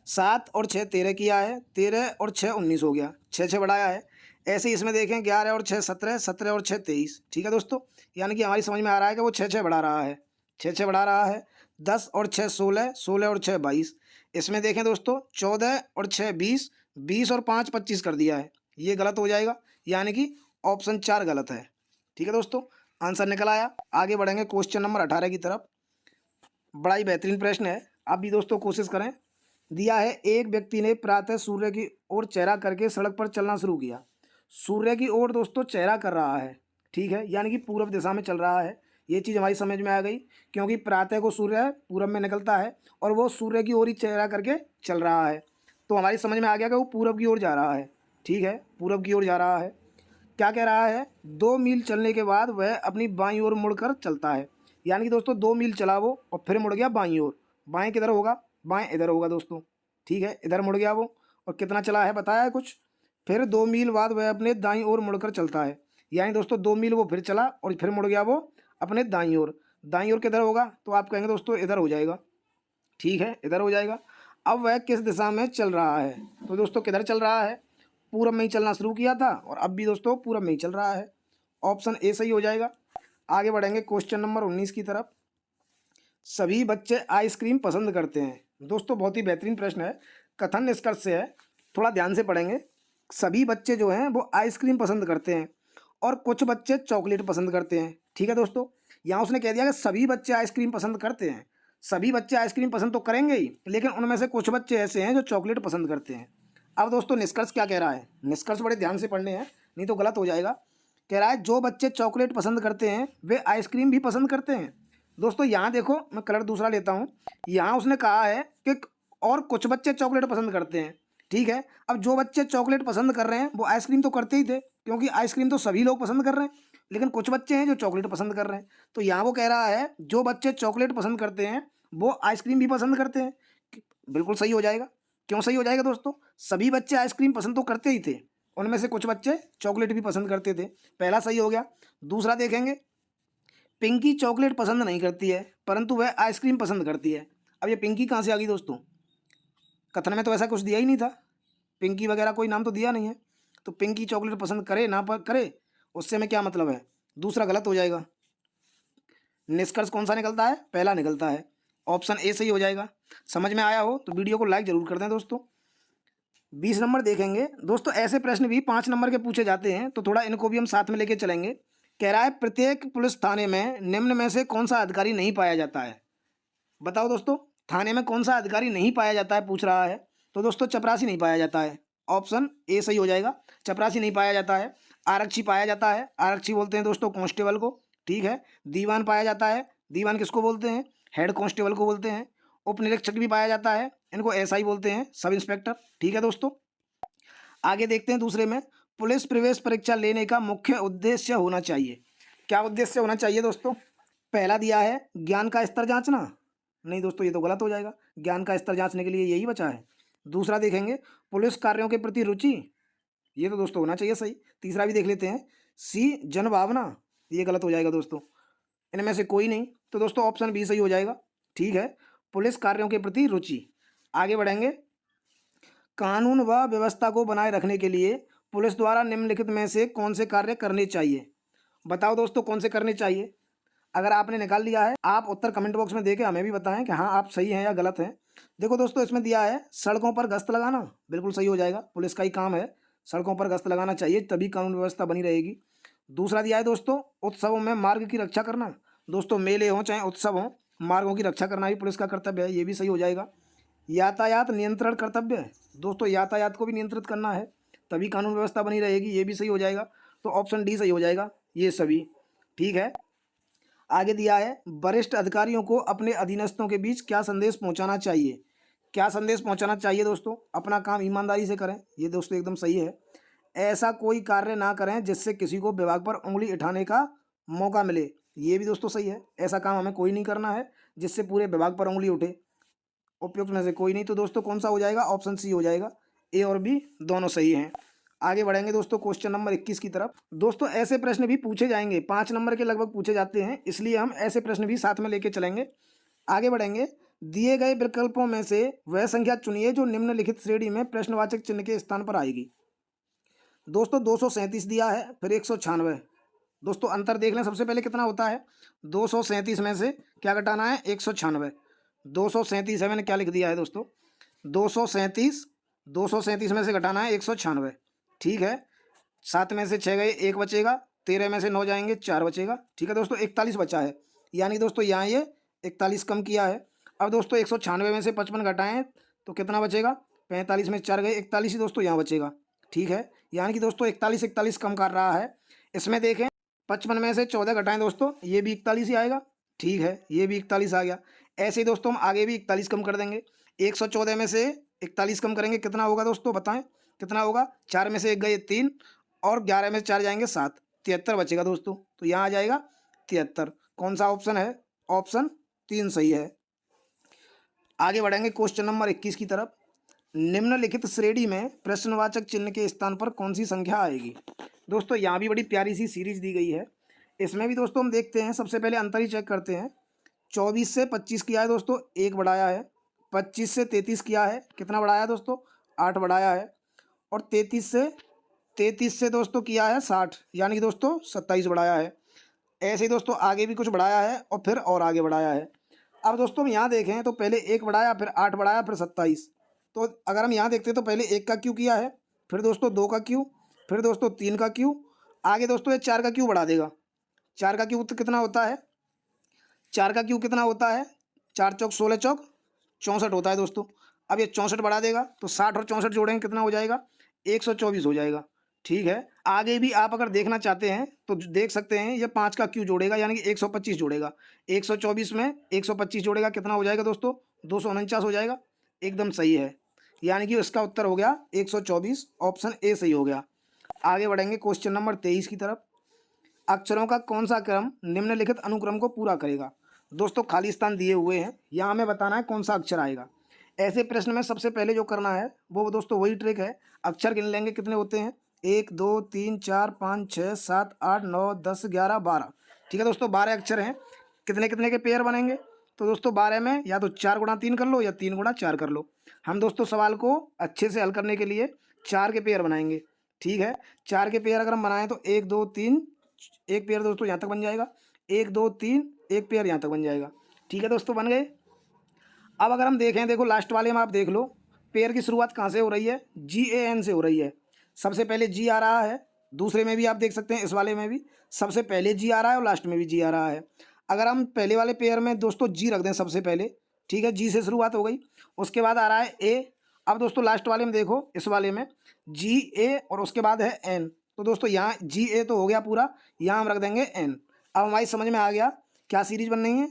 7 और 6 13 किया है, 13 और 6 19 हो गया, 6 6 बढ़ाया है। ऐसे ही इसमें देखें 11 और 6 17, 17 और 6 23, ठीक है दोस्तों, यानी कि हमारी समझ में आ रहा है कि वो 6 6 बढ़ा रहा है, 6 6 बढ़ा रहा है। 10 और 6 16, 16 और 6 22। इसमें देखें दोस्तों 14 और 6 20, 20 और 5 25 कर दिया है, ये गलत हो जाएगा, यानी कि ऑप्शन 4 गलत है, ठीक है दोस्तों, आंसर निकल आया। आगे बढ़ेंगे क्वेश्चन नंबर 18 की तरफ। बड़ा ही बेहतरीन प्रश्न है, आप भी दोस्तों कोशिश करें। दिया है एक व्यक्ति ने प्रातः सूर्य की ओर चेहरा करके सड़क पर चलना शुरू किया। सूर्य की ओर दोस्तों चेहरा कर रहा है, ठीक है, यानी कि पूर्व दिशा में चल रहा है। ये चीज़ हमारी समझ में आ गई, क्योंकि प्रातः को सूर्य पूरब में निकलता है और वो सूर्य की ओर ही चेहरा करके चल रहा है। तो हमारी समझ में आ गया कि वो पूरब की ओर जा रहा है। ठीक है, पूरब की ओर जा रहा है। क्या कह रहा है, 2 मील चलने के बाद वह अपनी बाईं ओर मुड़कर चलता है। यानी कि दोस्तों 2 मील चला वो और फिर मुड़ गया बाईं ओर। बाएं किधर होगा, बाएं इधर होगा दोस्तों। ठीक है, इधर मुड़ गया वो और कितना चला है बताया है कुछ। फिर 2 मील बाद वह अपने दाईं ओर मुड़कर चलता है। यानी दोस्तों 2 मील वो फिर चला और फिर मुड़ गया वो अपने दाईं ओर। दाईं ओर किधर होगा, तो आप कहेंगे दोस्तों इधर हो जाएगा। ठीक है, इधर हो जाएगा। अब वह किस दिशा में चल रहा है, तो दोस्तों किधर चल रहा है, पूरब में ही चलना शुरू किया था और अब भी दोस्तों पूरब में ही चल रहा है। ऑप्शन ए सही हो जाएगा। आगे बढ़ेंगे क्वेश्चन नंबर 19 की तरफ। सभी बच्चे आइसक्रीम पसंद करते हैं। दोस्तों बहुत ही बेहतरीन प्रश्न है, कथन निष्कर्ष से है, थोड़ा ध्यान से पढ़ेंगे। सभी बच्चे जो हैं वो आइसक्रीम पसंद करते हैं और कुछ बच्चे चॉकलेट पसंद करते हैं। ठीक है दोस्तों, यहाँ उसने कह दिया कि सभी बच्चे आइसक्रीम पसंद करते हैं। सभी बच्चे आइसक्रीम पसंद तो करेंगे ही, लेकिन उनमें से कुछ बच्चे ऐसे हैं जो चॉकलेट पसंद करते हैं। अब दोस्तों निष्कर्ष क्या कह रहा है, निष्कर्ष बड़े ध्यान से पढ़ने हैं, नहीं तो गलत हो जाएगा। कह रहा है जो बच्चे चॉकलेट पसंद करते हैं वे आइसक्रीम भी पसंद करते हैं। दोस्तों यहाँ देखो, मैं कलर दूसरा लेता हूँ। यहाँ उसने कहा है कि और कुछ बच्चे चॉकलेट पसंद करते हैं। ठीक है, अब जो बच्चे चॉकलेट पसंद कर रहे हैं वो आइसक्रीम तो करते ही थे, क्योंकि आइसक्रीम तो सभी लोग पसंद कर रहे हैं, लेकिन कुछ बच्चे हैं जो चॉकलेट पसंद कर रहे हैं। तो यहाँ वो कह रहा है जो बच्चे चॉकलेट पसंद करते हैं वो आइसक्रीम भी पसंद करते हैं। बिल्कुल सही हो जाएगा। क्यों सही हो जाएगा दोस्तों, सभी बच्चे आइसक्रीम पसंद तो करते ही थे, उनमें से कुछ बच्चे चॉकलेट भी पसंद करते थे। पहला सही हो गया। दूसरा देखेंगे, पिंकी चॉकलेट पसंद नहीं करती है परंतु वह आइसक्रीम पसंद करती है। अब ये पिंकी कहाँ से आ गई दोस्तों, कथन में तो ऐसा कुछ दिया ही नहीं था, पिंकी वगैरह कोई नाम तो दिया नहीं है। तो पिंकी चॉकलेट पसंद करे ना करे, उससे में क्या मतलब है, दूसरा गलत हो जाएगा। निष्कर्ष कौन सा निकलता है, पहला निकलता है। ऑप्शन ए सही हो जाएगा। समझ में आया हो तो वीडियो को लाइक जरूर कर दें दोस्तों। 20 नंबर देखेंगे दोस्तों। ऐसे प्रश्न भी 5 नंबर के पूछे जाते हैं, तो थोड़ा इनको भी हम साथ में लेके चलेंगे। कह रहा है प्रत्येक पुलिस थाने में निम्न में से कौन सा अधिकारी नहीं पाया जाता है। बताओ दोस्तों, थाने में कौन सा अधिकारी नहीं पाया जाता है पूछ रहा है। तो दोस्तों चपरासी नहीं पाया जाता है। ऑप्शन ए सही हो जाएगा, चपरासी नहीं पाया जाता है। आरक्षी पाया जाता है, आरक्षी बोलते हैं दोस्तों कांस्टेबल को। ठीक है, दीवान पाया जाता है, दीवान किसको बोलते हैं, हेड कांस्टेबल को बोलते हैं। उप निरीक्षक भी पाया जाता है, इनको एसआई बोलते हैं, सब इंस्पेक्टर। ठीक है दोस्तों, आगे देखते हैं दूसरे में, पुलिस प्रवेश परीक्षा लेने का मुख्य उद्देश्य होना चाहिए। क्या उद्देश्य होना चाहिए दोस्तों, पहला दिया है ज्ञान का स्तर जांचना। नहीं दोस्तों ये तो गलत हो जाएगा, ज्ञान का स्तर जांचने के लिए यही बचा है। दूसरा देखेंगे पुलिस कार्यों के प्रति रुचि, ये तो दोस्तों होना चाहिए सही। तीसरा भी देख लेते हैं, सी जनभावना, ये गलत हो जाएगा दोस्तों, इनमें से कोई नहीं। तो दोस्तों ऑप्शन बी सही हो जाएगा। ठीक है, पुलिस कार्यों के प्रति रुचि। आगे बढ़ेंगे, कानून व व्यवस्था को बनाए रखने के लिए पुलिस द्वारा निम्नलिखित में से कौन से कार्य करने चाहिए। बताओ दोस्तों कौन से करने चाहिए। अगर आपने निकाल लिया है, आप उत्तर कमेंट बॉक्स में देके हमें भी बताएं कि हाँ आप सही हैं या गलत हैं। देखो दोस्तों इसमें दिया है सड़कों पर गश्त लगाना, बिल्कुल सही हो जाएगा, पुलिस का ही काम है, सड़कों पर गश्त लगाना चाहिए, तभी कानून व्यवस्था बनी रहेगी। दूसरा दिया है दोस्तों उत्सवों में मार्ग की रक्षा करना। दोस्तों मेले हों चाहे उत्सव हों, मार्गों की रक्षा करना भी पुलिस का कर्तव्य है, ये भी सही हो जाएगा। यातायात नियंत्रण कर्तव्य है, दोस्तों यातायात को भी नियंत्रित करना है, तभी कानून व्यवस्था बनी रहेगी, ये भी सही हो जाएगा। तो ऑप्शन डी सही हो जाएगा, ये सभी। ठीक है, आगे दिया है वरिष्ठ अधिकारियों को अपने अधीनस्थों के बीच क्या संदेश पहुंचाना चाहिए। क्या संदेश पहुंचाना चाहिए दोस्तों, अपना काम ईमानदारी से करें, ये दोस्तों एकदम सही है। ऐसा कोई कार्य ना करें जिससे किसी को विभाग पर उंगली उठाने का मौका मिले, ये भी दोस्तों सही है। ऐसा काम हमें कोई नहीं करना है जिससे पूरे विभाग पर उंगली उठे, उपयुक्त में से कोई नहीं। तो दोस्तों कौन सा हो जाएगा, ऑप्शन सी हो जाएगा, ए और बी दोनों सही हैं। आगे बढ़ेंगे दोस्तों क्वेश्चन नंबर 21 की तरफ। दोस्तों ऐसे प्रश्न भी पूछे जाएंगे, 5 नंबर के लगभग पूछे जाते हैं, इसलिए हम ऐसे प्रश्न भी साथ में लेके चलेंगे। आगे बढ़ेंगे, दिए गए विकल्पों में से वह संख्या चुनिए जो निम्नलिखित श्रेणी में प्रश्नवाचक चिन्ह के स्थान पर आएगी। दोस्तों 237 दिया है, फिर 196। दोस्तों अंतर देख लें, सबसे पहले कितना होता है, 237 में से क्या घटाना है, 196। 237 है, मैंने क्या लिख दिया है दोस्तों, 237 में से घटाना है 196। ठीक है, 7 में से 6 गए, 1 बचेगा, 13 में से 9 जाएंगे, 4 बचेगा। ठीक है दोस्तों, 41 बचा है, यानी दोस्तों यहाँ ये 41 कम किया है। अब दोस्तों 196 में से 55 घटाएं तो कितना बचेगा, 45 में 4 गए, 41 ही दोस्तों यहाँ बचेगा। ठीक है, यानी कि दोस्तों 41 कम कर रहा है। इसमें देखें 55 में से 14 घटाएं दोस्तों, ये भी 41 ही आएगा। ठीक है, ये भी 41 आ गया। ऐसे ही दोस्तों हम आगे भी 41 कम कर देंगे। 114 में से 41 कम करेंगे कितना होगा दोस्तों, बताएं कितना होगा। 4 में से 1 गए 3 और 11 में से 4 जाएंगे 7, 73 बचेगा दोस्तों। तो यहाँ आ जाएगा 73। कौन सा ऑप्शन है, ऑप्शन 3 सही है। आगे बढ़ेंगे क्वेश्चन नंबर 21 की तरफ। निम्नलिखित श्रेणी में प्रश्नवाचक चिन्ह के स्थान पर कौन सी संख्या आएगी। दोस्तों यहाँ भी बड़ी प्यारी सी सीरीज दी गई है। इसमें भी दोस्तों हम देखते हैं, सबसे पहले अंतर ही चेक करते हैं। 24 से 25 किया है दोस्तों, 1 बढ़ाया है। 25 से 33 किया है, कितना बढ़ाया दोस्तों, 8 बढ़ाया है। और 33 से दोस्तों किया है 60, यानी कि दोस्तों 27 बढ़ाया है। ऐसे ही दोस्तों आगे भी कुछ बढ़ाया है और फिर और आगे बढ़ाया है। अब दोस्तों हम यहाँ देखें तो पहले 1 बढ़ाया, फिर 8 बढ़ाया, फिर 27। तो अगर हम यहाँ देखते हैं तो पहले 1 का क्यू किया है, फिर दोस्तों 2 का क्यू, फिर दोस्तों 3 का क्यू, आगे दोस्तों ये 4 का क्यू बढ़ा देगा। 4 का क्यू तो कितना होता है, 4 का क्यू कितना होता है, 4 चौक 16 चौक 64 होता है दोस्तों। अब ये 64 बढ़ा देगा तो 60 और 64 जोड़ेंगे कितना हो जाएगा, 124 हो जाएगा। ठीक है, आगे भी आप अगर देखना चाहते हैं तो देख सकते हैं, ये 5 का क्यू जोड़ेगा यानी कि 125 जोड़ेगा। 124 में 125 जोड़ेगा कितना हो जाएगा दोस्तों, 249 हो जाएगा। एकदम सही है, यानी कि इसका उत्तर हो गया 124, ऑप्शन ए सही हो गया। आगे बढ़ेंगे क्वेश्चन नंबर 23 की तरफ। अक्षरों का कौन सा क्रम निम्नलिखित अनुक्रम को पूरा करेगा। दोस्तों खाली स्थान दिए हुए हैं, यहाँ हमें बताना है कौन सा अक्षर आएगा। ऐसे प्रश्न में सबसे पहले जो करना है वो दोस्तों वही ट्रिक है, अक्षर गिन लेंगे कितने होते हैं, 1 2 3 4 5 6 7 8 9 10 11 12। ठीक है दोस्तों, 12 अक्षर हैं। कितने कितने के पेयर बनेंगे, तो दोस्तों 12 में या तो 4 गुणा 3 कर लो या 3 गुणा 4 कर लो। हम दोस्तों सवाल को अच्छे से हल करने के लिए 4 के पेयर बनाएंगे। ठीक है, 4 के पेयर अगर हम बनाएं तो 1 2 3, एक पेयर दोस्तों यहाँ तक बन जाएगा, 1 2 3, एक पेयर यहाँ तक बन जाएगा। ठीक है दोस्तों, बन गए। अब अगर हम देखें, देखो लास्ट वाले में आप देख लो, पेयर की शुरुआत कहाँ से हो रही है, GAN से हो रही है। सबसे पहले जी आ रहा है, दूसरे में भी आप देख सकते हैं, इस वाले में भी सबसे पहले जी आ रहा है और लास्ट में भी जी आ रहा है। अगर हम पहले वाले पेयर में दोस्तों जी रख दें सबसे पहले, ठीक है, जी से शुरुआत हो गई, उसके बाद आ रहा है ए। अब दोस्तों लास्ट वाले में देखो, इस वाले में GA और उसके बाद है N। तो दोस्तों यहाँ GA तो हो गया पूरा, यहाँ हम रख देंगे N। अब हमारी समझ में आ गया क्या सीरीज बन रही है,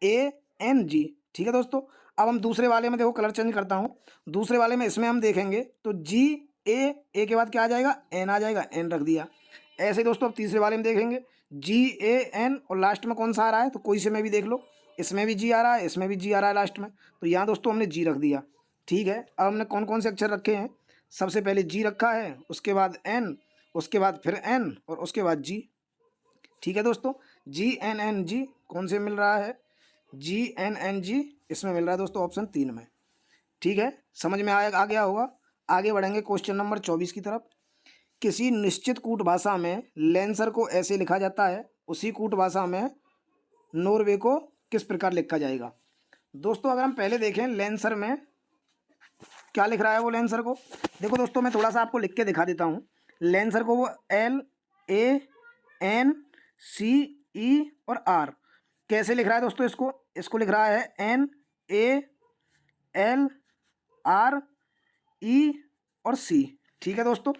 GANG। ठीक है दोस्तों, अब हम दूसरे वाले में देखो, कलर चेंज करता हूँ। दूसरे वाले में इसमें हम देखेंगे तो GA के बाद क्या आ जाएगा, N आ जाएगा, N रख दिया। ऐसे ही दोस्तों अब तीसरे वाले में देखेंगे GAN और लास्ट में कौन सा आ रहा है, तो कोई से में भी देख लो, इसमें भी जी आ रहा है, इसमें भी जी आ रहा है लास्ट में, तो यहाँ दोस्तों हमने जी रख दिया। ठीक है, अब हमने कौन कौन से अक्षर रखे हैं, सबसे पहले जी रखा है, उसके बाद N, उसके बाद फिर N और उसके बाद जी। ठीक है दोस्तों, GNNG कौन से मिल रहा है, GNNG इसमें मिल रहा है दोस्तों ऑप्शन 3 में। ठीक है, समझ में आ गया होगा। आगे बढ़ेंगे क्वेश्चन नंबर 24 की तरफ। किसी निश्चित कूट भाषा में लेंसर को ऐसे लिखा जाता है, उसी कूट भाषा में नॉर्वे को किस प्रकार लिखा जाएगा। दोस्तों अगर हम पहले देखें लेंसर में क्या लिख रहा है, वो लेंसर को देखो दोस्तों, मैं थोड़ा सा आपको लिख के दिखा देता हूँ। लेंसर को वो LANCE और R कैसे लिख रहा है दोस्तों, इसको लिख रहा है NALRE और C। ठीक है दोस्तों,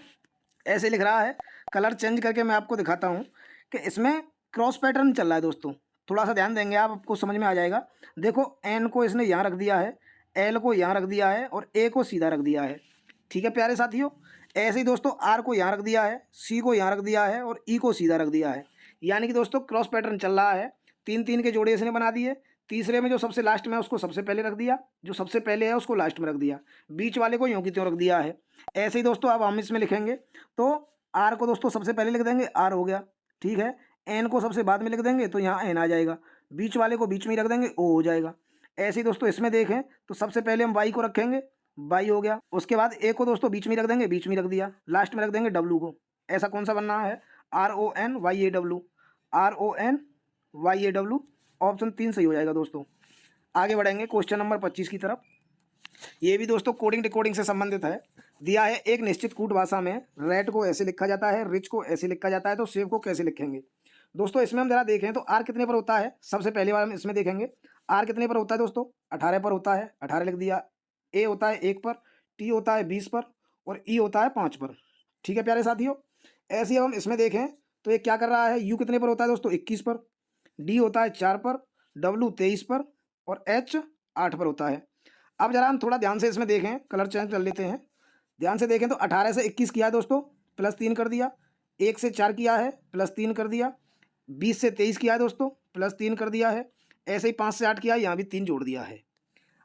ऐसे लिख रहा है। कलर चेंज करके मैं आपको दिखाता हूँ कि इसमें क्रॉस पैटर्न चल रहा है दोस्तों, थोड़ा सा ध्यान देंगे आप, आपको समझ में आ जाएगा। देखो N को इसने यहाँ रख दिया है, L को यहाँ रख दिया है और A को सीधा रख दिया है। ठीक है प्यारे साथियों, ऐसे ही दोस्तों R को यहाँ रख दिया है, C को यहाँ रख दिया है और E को सीधा रख दिया है। यानी कि दोस्तों क्रॉस पैटर्न चल रहा है, 3-3 के जोड़े इसने बना दिए। तीसरे में जो सबसे लास्ट में है उसको सबसे पहले रख दिया, जो सबसे पहले है उसको लास्ट में रख दिया, बीच वाले को यूँ की त्यों रख दिया है। ऐसे ही दोस्तों अब हम इसमें लिखेंगे तो R को दोस्तों सबसे पहले लिख देंगे, R हो गया। ठीक है, N को सबसे बाद में लिख देंगे तो यहाँ N आ जाएगा, बीच वाले को बीच में ही रख देंगे, O हो जाएगा। ऐसे ही दोस्तों इसमें देखें तो सबसे पहले हम Y को रखेंगे, Y हो गया। उसके बाद A को दोस्तों बीच में रख देंगे, बीच में रख दिया। लास्ट में रख देंगे W को। ऐसा कौन सा बनना है, RONYAW, RONYAW, ऑप्शन 3 सही हो जाएगा दोस्तों। आगे बढ़ेंगे क्वेश्चन नंबर 25 की तरफ। ये भी दोस्तों कोडिंग डिकोडिंग से संबंधित है। दिया है एक निश्चित कूट भाषा में रेड को ऐसे लिखा जाता है, रिच को ऐसे लिखा जाता है, तो सेव को कैसे लिखेंगे। दोस्तों इसमें हम जरा देखें तो आर कितने पर होता है, सबसे पहले बार हम इसमें देखेंगे आर कितने पर होता है दोस्तों, 18 पर होता है, 18 लिख दिया। ए होता है 1 पर, टी होता है 20 पर और ई होता है 5 पर। ठीक है प्यारे साथियों, ऐसे ही अब हम इसमें देखें तो ये क्या कर रहा है, यू कितने पर होता है दोस्तों, 21 पर, डी होता है 4 पर, डब्ल्यू 23 पर और एच 8 पर होता है। अब जरा हम थोड़ा ध्यान से इसमें देखें, कलर चेंज कर लेते हैं। ध्यान से देखें तो 18 से 21 किया है दोस्तों, +3 कर दिया। 1 से 4 किया है, +3 कर दिया। 20 से 23 किया है दोस्तों, +3 कर दिया है। ऐसे ही 5 से 8 किया है, यहाँ भी 3 जोड़ दिया है।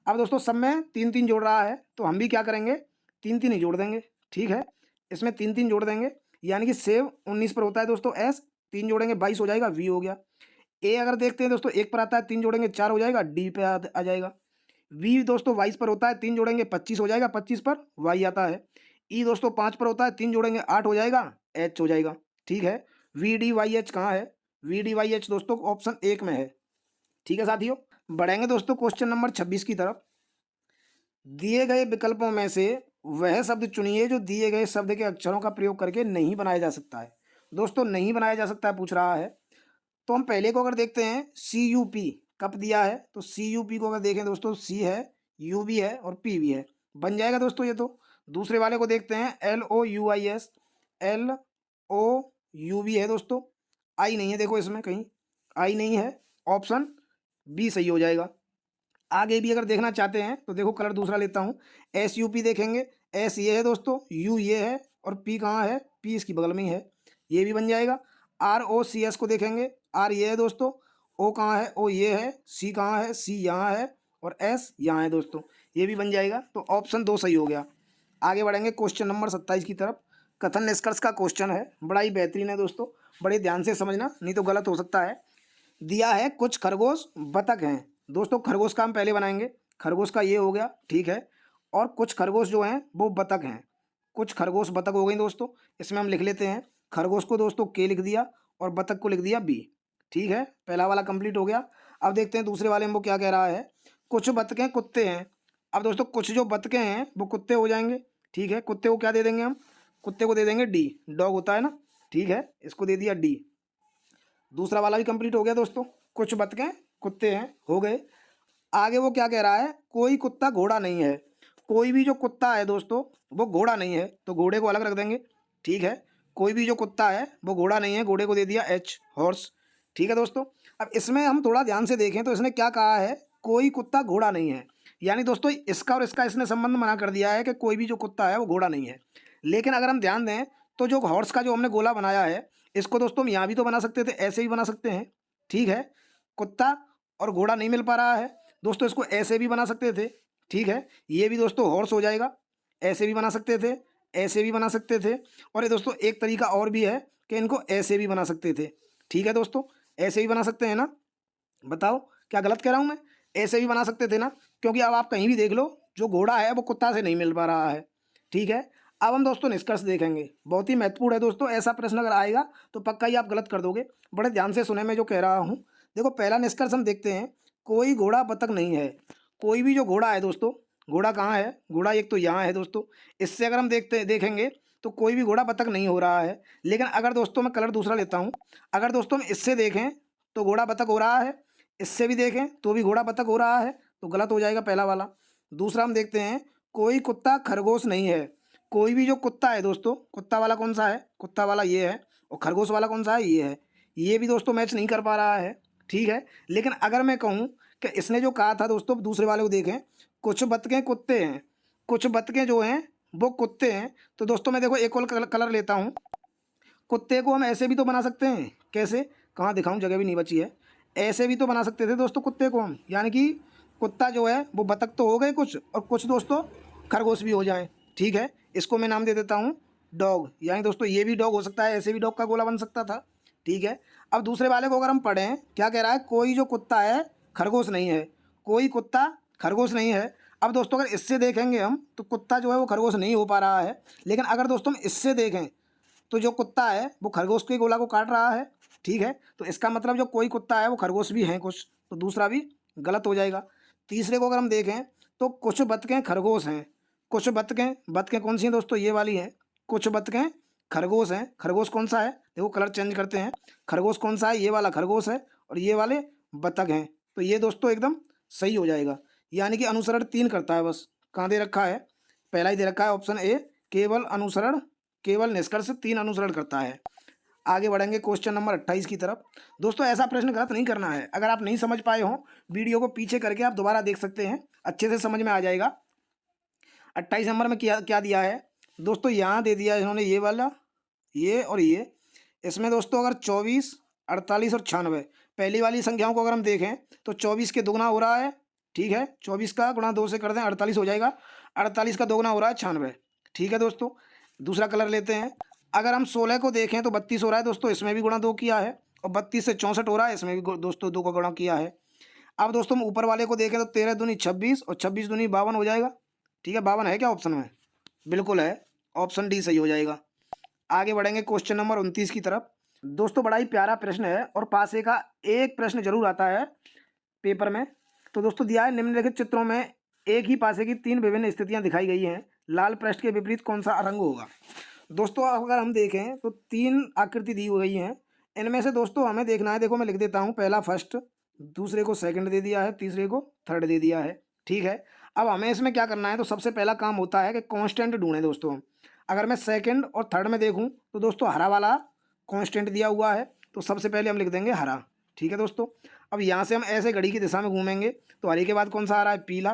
अब दोस्तों सब में 3-3 जोड़ रहा है, तो हम भी क्या करेंगे, 3-3 ही जोड़ देंगे। ठीक है, इसमें 3-3 जोड़ देंगे, यानी कि सेव 19 पर होता है दोस्तों एस, 3 जोड़ेंगे 22 हो जाएगा, वी हो गया। ए अगर देखते हैं दोस्तों 1 पर आता है, 3 जोड़ेंगे 4 हो जाएगा, डी पे आ जाएगा। वी दोस्तों 22 पर होता है, 3 जोड़ेंगे 25 हो जाएगा, 25 पर वाई आता है। ई दोस्तों 5 पर होता है, 3 जोड़ेंगे 8 हो जाएगा, एच हो जाएगा। ठीक है, वी डी वाई एच कहाँ है, वी डी वाई एच दोस्तों ऑप्शन 1 में है। ठीक है साथियों, बढ़ेंगे दोस्तों क्वेश्चन नंबर 26 की तरफ। दिए गए विकल्पों में से वह शब्द चुनिए जो दिए गए शब्द के अक्षरों का प्रयोग करके नहीं बनाया जा सकता है। दोस्तों नहीं बनाया जा सकता है पूछ रहा है, तो हम पहले को अगर देखते हैं सी यू पी कब दिया है, तो सी यू पी को अगर देखें दोस्तों, सी है, यू भी है और पी भी है, बन जाएगा दोस्तों ये तो। दूसरे वाले को देखते हैं L O U I S, L O U भी है दोस्तों, आई नहीं है, देखो इसमें कहीं आई नहीं है, ऑप्शन बी सही हो जाएगा। आगे भी अगर देखना चाहते हैं तो देखो कलर दूसरा लेता हूँ, एस यू पी देखेंगे, एस ये है दोस्तों, यू ये है और पी कहाँ है, पी इसकी बगल में ही है, ये भी बन जाएगा। आर ओ सी एस को देखेंगे, आर ये है दोस्तों, ओ कहाँ है, ओ ये है, सी कहाँ है, सी यहाँ है और एस यहाँ है दोस्तों, ये भी बन जाएगा। तो ऑप्शन 2 सही हो गया। आगे बढ़ेंगे क्वेश्चन नंबर 27 की तरफ। कथन निष्कर्ष का क्वेश्चन है, बड़ा ही बेहतरीन है दोस्तों, बड़े ध्यान से समझना नहीं तो गलत हो सकता है। दिया है कुछ खरगोश बतख हैं। दोस्तों खरगोश का हम पहले बनाएंगे, खरगोश का ये हो गया, ठीक है, और कुछ खरगोश जो हैं वो बतख हैं, कुछ खरगोश बतख हो गई दोस्तों। इसमें हम लिख लेते हैं, खरगोश को दोस्तों के लिख दिया और बतख को लिख दिया बी। ठीक है, पहला वाला कंप्लीट हो गया। अब देखते हैं दूसरे वाले में वो क्या कह रहा है, कुछ बतखें कुत्ते हैं। अब दोस्तों कुछ जो बतखें हैं वो कुत्ते हो जाएंगे। ठीक है, कुत्ते को क्या दे देंगे हम, कुत्ते को दे देंगे डी, डॉग होता है ना। ठीक है, इसको दे दिया डी। दूसरा वाला भी कंप्लीट हो गया दोस्तों, कुछ बतखें कुत्ते हैं हो गए। आगे वो क्या कह रहा है, कोई कुत्ता घोड़ा नहीं है। कोई भी जो कुत्ता है दोस्तों वो घोड़ा नहीं है, तो घोड़े को अलग रख देंगे। ठीक है, कोई भी जो कुत्ता है वो घोड़ा नहीं है, घोड़े को दे दिया एच, हॉर्स। ठीक है दोस्तों, अब इसमें हम थोड़ा ध्यान से देखें तो इसने क्या कहा है, कोई कुत्ता घोड़ा नहीं है, यानी दोस्तों इसका और इसका इसने संबंध बना कर दिया है कि कोई भी जो कुत्ता है वो घोड़ा नहीं है। लेकिन अगर हम ध्यान दें तो जो हॉर्स का जो हमने गोला बनाया है, इसको दोस्तों हम यहाँ भी तो बना सकते थे, ऐसे भी बना सकते हैं। ठीक है, कुत्ता और घोड़ा नहीं मिल पा रहा है दोस्तों, इसको ऐसे भी बना सकते थे। ठीक है, ये भी दोस्तों हॉर्स हो जाएगा, ऐसे भी बना सकते थे, ऐसे भी बना सकते थे, और ये दोस्तों एक तरीका और भी है कि इनको ऐसे भी बना सकते थे। ठीक है दोस्तों, ऐसे भी बना सकते हैं ना, बताओ क्या गलत कह रहा हूँ मैं, ऐसे भी बना सकते थे ना, क्योंकि अब आप कहीं भी देख लो जो घोड़ा है वो कुत्ता से नहीं मिल पा रहा है। ठीक है, अब हम दोस्तों निष्कर्ष देखेंगे, बहुत ही महत्वपूर्ण है दोस्तों, ऐसा प्रश्न अगर आएगा तो पक्का ही आप गलत कर दोगे। बड़े ध्यान से सुने मैं जो कह रहा हूँ। देखो पहला निष्कर्ष हम देखते हैं, कोई घोड़ा बतख नहीं है। कोई भी जो घोड़ा है दोस्तों, घोड़ा कहाँ है, घोड़ा एक तो यहाँ है दोस्तों, इससे अगर हम देखेंगे तो कोई भी घोड़ा बतख नहीं हो रहा है। लेकिन अगर दोस्तों मैं कलर दूसरा लेता हूँ, अगर दोस्तों हम इससे देखें तो घोड़ा बतख हो रहा है, इससे भी देखें तो भी घोड़ा बतख हो रहा है, तो गलत हो जाएगा पहला वाला। दूसरा हम देखते हैं, कोई कुत्ता खरगोश नहीं है। कोई भी जो कुत्ता है दोस्तों, कुत्ता वाला कौन सा है, कुत्ता वाला ये है, और खरगोश वाला कौन सा है, ये है, ये भी दोस्तों मैच नहीं कर पा रहा है। ठीक है, लेकिन अगर मैं कहूँ कि इसने जो कहा था दोस्तों, दूसरे वाले को देखें, कुछ बतखें कुत्ते हैं, कुछ बतखें जो हैं वो कुत्ते हैं, तो दोस्तों मैं देखो एक और कलर लेता हूँ। कुत्ते को हम ऐसे भी तो बना सकते हैं, कैसे, कहाँ दिखाऊं, जगह भी नहीं बची है, ऐसे भी तो बना सकते थे दोस्तों कुत्ते को हम, यानी कि कुत्ता जो है वो बतख तो हो गए कुछ, और कुछ दोस्तों खरगोश भी हो जाएं। ठीक है, इसको मैं नाम दे देता हूँ डॉग, यानी दोस्तों ये भी डॉग हो सकता है, ऐसे भी डॉग का गोला बन सकता था। ठीक है, अब दूसरे वाले को अगर हम पढ़ें, क्या कह रहा है, कोई जो कुत्ता है खरगोश नहीं है, कोई कुत्ता खरगोश नहीं है। अब दोस्तों अगर इससे देखेंगे हम तो कुत्ता जो है वो खरगोश नहीं हो पा रहा है, लेकिन अगर दोस्तों हम इससे देखें तो जो कुत्ता है वो खरगोश के गोला को काट रहा है। ठीक है, तो इसका मतलब जो कोई कुत्ता है वो खरगोश भी हैं कुछ, तो दूसरा भी गलत हो जाएगा। तीसरे को अगर हम देखें तो कुछ बतखें खरगोश हैं, कुछ बतखें, बतखें कौन सी हैं दोस्तों, ये वाली हैं, कुछ बतखें खरगोश हैं, खरगोश कौन सा है, देखो कलर चेंज करते हैं, खरगोश कौन सा है, ये वाला खरगोश है और ये वाले बतख हैं, तो ये दोस्तों एकदम सही हो जाएगा। यानी कि अनुसरण 3 करता है, बस कहाँ दे रखा है, पहला ही दे रखा है ऑप्शन ए, केवल अनुसरण, केवल निष्कर्ष 3 अनुसरण करता है। आगे बढ़ेंगे क्वेश्चन नंबर 28 की तरफ। दोस्तों ऐसा प्रश्न गलत नहीं करना है। अगर आप नहीं समझ पाए हो, वीडियो को पीछे करके आप दोबारा देख सकते हैं, अच्छे से समझ में आ जाएगा। 28 नंबर में क्या क्या दिया है दोस्तों, यहाँ दे दिया है इन्होंने ये वाला, ये और ये। इसमें दोस्तों अगर 24, 48 और 96, पहली वाली संख्याओं को अगर हम देखें तो 24 के दोगुना हो रहा है, ठीक है। 24 का गुणा 2 से कर दें 48 हो जाएगा। 48 का दोगुना हो रहा है 96, ठीक है दोस्तों। दूसरा कलर लेते हैं। अगर हम 16 को देखें तो 32 हो रहा है दोस्तों, इसमें भी गुणा 2 किया है। और 32 से 64 हो रहा है, इसमें भी दोस्तों 2 का गुणा किया है। अब दोस्तों हम ऊपर वाले को देखें तो 13 दूनी 26 और 26 दूनी 52 हो जाएगा, ठीक है। 52 है क्या ऑप्शन में? बिल्कुल है, ऑप्शन डी सही हो जाएगा। आगे बढ़ेंगे क्वेश्चन नंबर 29 की तरफ। दोस्तों बड़ा ही प्यारा प्रश्न है और पासे का एक प्रश्न जरूर आता है पेपर में। तो दोस्तों दिया है, निम्नलिखित चित्रों में एक ही पासे की 3 विभिन्न स्थितियां दिखाई गई हैं, लाल पृष्ठ के विपरीत कौन सा रंग होगा? दोस्तों अगर हम देखें तो 3 आकृति दी गई हैं। इनमें से दोस्तों हमें देखना है, देखो मैं लिख देता हूँ, पहला फर्स्ट, दूसरे को सेकंड दे दिया है, तीसरे को थर्ड दे दिया है, ठीक है। अब हमें इसमें क्या करना है, तो सबसे पहला काम होता है कि कांस्टेंट ढूंढें दोस्तों। अगर मैं सेकंड और थर्ड में देखूं तो दोस्तों हरा वाला कांस्टेंट दिया हुआ है, तो सबसे पहले हम लिख देंगे हरा, ठीक है दोस्तों। अब यहाँ से हम ऐसे घड़ी की दिशा में घूमेंगे तो हरे के बाद कौन सा आ रहा है? पीला,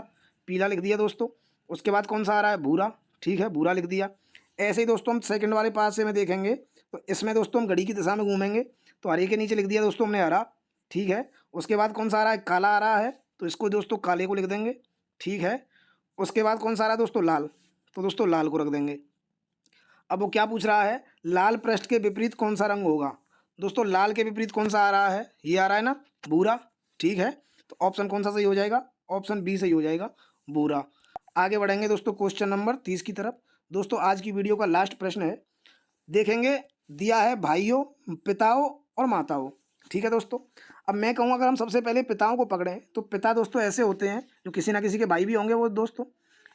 पीला लिख दिया दोस्तों। उसके बाद कौन सा आ रहा है? भूरा, ठीक है, भूरा लिख दिया। ऐसे ही दोस्तों हम सेकंड वाले पास से में देखेंगे तो इसमें दोस्तों हम घड़ी की दिशा में घूमेंगे तो हरे के नीचे लिख दिया दोस्तों हमने हरा, ठीक है। उसके बाद कौन सा आ रहा है? काला आ रहा है, तो इसको दोस्तों काले को लिख देंगे, ठीक है। उसके बाद कौन सा आ रहा है दोस्तों? लाल, तो दोस्तों लाल को रख देंगे। अब वो क्या पूछ रहा है? लाल पृष्ठ के विपरीत कौन सा रंग होगा? दोस्तों लाल के विपरीत कौन सा आ रहा है? ये आ रहा है ना, भूरा, ठीक है। तो ऑप्शन कौन सा सही हो जाएगा? ऑप्शन बी सही हो जाएगा, भूरा। आगे बढ़ेंगे दोस्तों क्वेश्चन नंबर 30 की तरफ। दोस्तों आज की वीडियो का लास्ट प्रश्न है, देखेंगे दिया है भाइयों, पिताओं और माताओं, ठीक है दोस्तों। अब मैं कहूँ अगर हम सबसे पहले पिताओं को पकड़ें तो पिता दोस्तों ऐसे होते हैं जो किसी ना किसी के भाई भी होंगे वो दोस्तों,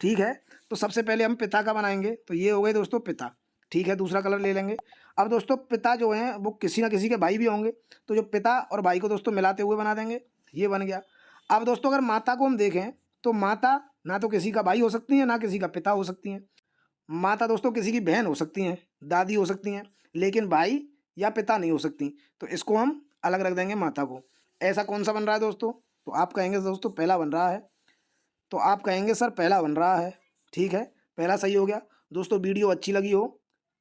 ठीक है। तो सबसे पहले हम पिता का बनाएंगे, तो ये हो गए दोस्तों पिता, ठीक है। दूसरा कलर ले लेंगे। अब दोस्तों पिता जो हैं वो किसी ना किसी के भाई भी होंगे, तो जो पिता और भाई को दोस्तों मिलाते हुए बना देंगे, ये बन गया। अब दोस्तों अगर माता को हम देखें तो माता ना तो किसी का भाई हो सकती है ना किसी का पिता हो सकती हैं। माता दोस्तों किसी की बहन हो सकती हैं, दादी हो सकती हैं, लेकिन भाई या पिता नहीं हो सकती। तो इसको हम अलग रख देंगे माता को। ऐसा कौन सा बन रहा है दोस्तों? तो आप कहेंगे दोस्तों पहला बन रहा है, तो आप कहेंगे सर पहला बन रहा है, ठीक है, पहला सही हो गया। दोस्तों वीडियो अच्छी लगी हो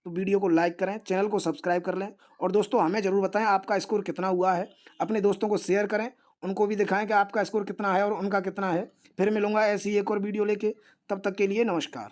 तो वीडियो को लाइक करें, चैनल को सब्सक्राइब कर लें और दोस्तों हमें ज़रूर बताएं आपका स्कोर कितना हुआ है। अपने दोस्तों को शेयर करें, उनको भी दिखाएं कि आपका स्कोर कितना है और उनका कितना है। फिर मिलूंगा ऐसी एक और वीडियो लेके, तब तक के लिए नमस्कार।